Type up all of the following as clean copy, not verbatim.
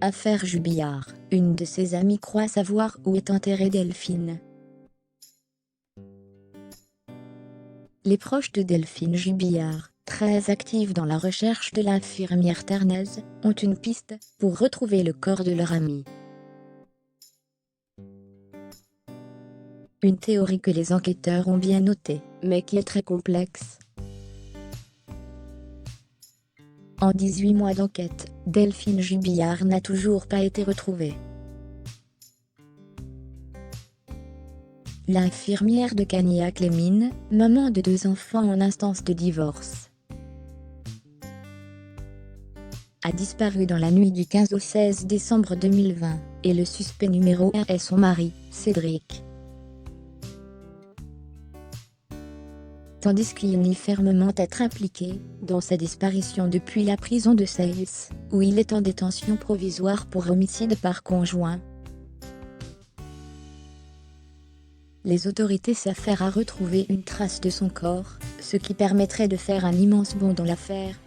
Affaire Jubillard. Une de ses amies croit savoir où est enterrée Delphine. Les proches de Delphine Jubillard, très actifs dans la recherche de l'infirmière ternaise, ont une piste pour retrouver le corps de leur amie. Une théorie que les enquêteurs ont bien notée, mais qui est très complexe. En 18 mois d'enquête, Delphine Jubillard n'a toujours pas été retrouvée. L'infirmière de Cagnac-les-Mines, maman de 2 enfants en instance de divorce, a disparu dans la nuit du 15 au 16 décembre 2020, et le suspect numéro 1 est son mari, Cédric. Tandis qu'il nie fermement être impliqué dans sa disparition depuis la prison de Sales, où il est en détention provisoire pour homicide par conjoint. Les autorités s'affairent à retrouver une trace de son corps, ce qui permettrait de faire un immense bond dans l'affaire.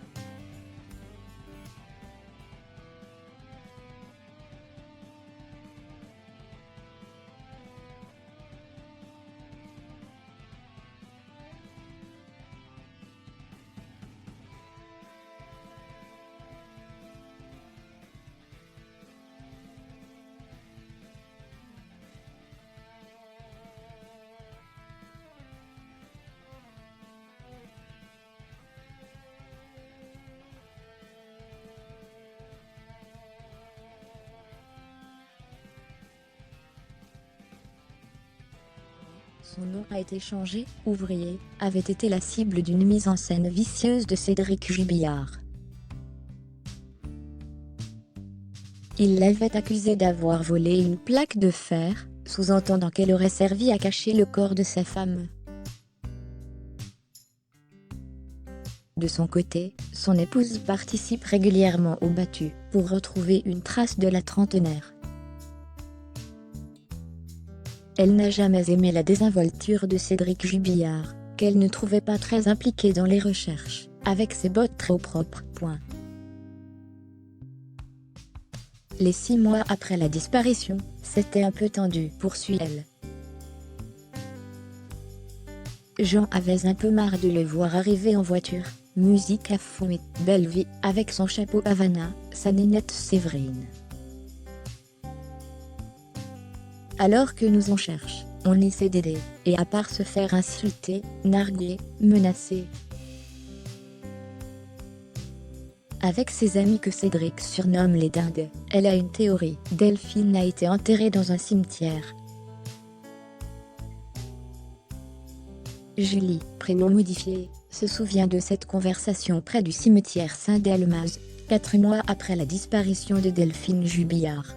Son nom a été changé. Ouvrier avait été la cible d'une mise en scène vicieuse de Cédric Jubillard. Il l'avait accusé d'avoir volé une plaque de fer, sous-entendant qu'elle aurait servi à cacher le corps de sa femme. De son côté, son épouse participe régulièrement aux battues pour retrouver une trace de la trentenaire. Elle n'a jamais aimé la désinvolture de Cédric Jubillard, qu'elle ne trouvait pas très impliqué dans les recherches, avec ses bottes trop propres. Les 6 mois après la disparition, c'était un peu tendu, poursuit-elle. Jean avait un peu marre de le voir arriver en voiture, musique à fond et belle vie, avec son chapeau Havana, sa nénette Séverine. Alors que nous on cherche, on essaie d'aider, et à part se faire insulter, narguer, menacer. Avec ses amis que Cédric surnomme les dingues, elle a une théorie. Delphine a été enterrée dans un cimetière. Julie, prénom modifié, se souvient de cette conversation près du cimetière Saint-Delmaz, 4 mois après la disparition de Delphine Jubillard.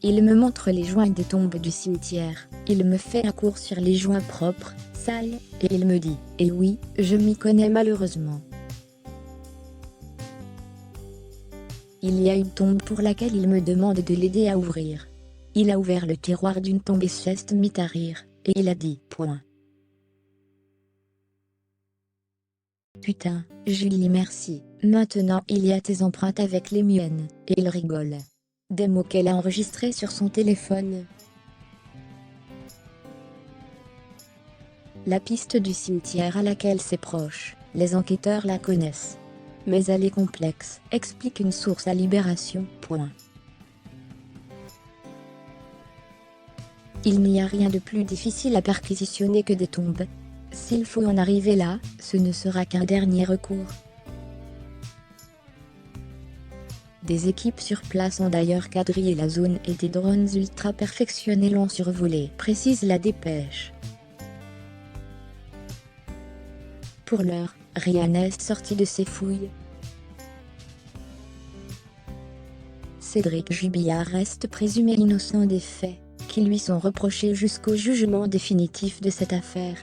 Il me montre les joints des tombes du cimetière, il me fait un cours sur les joints propres, sales, et il me dit « Eh oui, je m'y connais malheureusement. » Il y a une tombe pour laquelle il me demande de l'aider à ouvrir. Il a ouvert le tiroir d'une tombe et se mit à rire, et il a dit « Point. » Putain, Julie merci, maintenant il y a tes empreintes avec les miennes, et il rigole. Des mots qu'elle a enregistrés sur son téléphone. La piste du cimetière à laquelle ses proches, les enquêteurs la connaissent. Mais elle est complexe, explique une source à Libération. Il n'y a rien de plus difficile à perquisitionner que des tombes. S'il faut en arriver là, ce ne sera qu'un dernier recours. Des équipes sur place ont d'ailleurs quadrillé la zone et des drones ultra perfectionnés l'ont survolé, précise la dépêche. Pour l'heure, rien n'est sorti de ces fouilles. Cédric Jubillard reste présumé innocent des faits qui lui sont reprochés jusqu'au jugement définitif de cette affaire.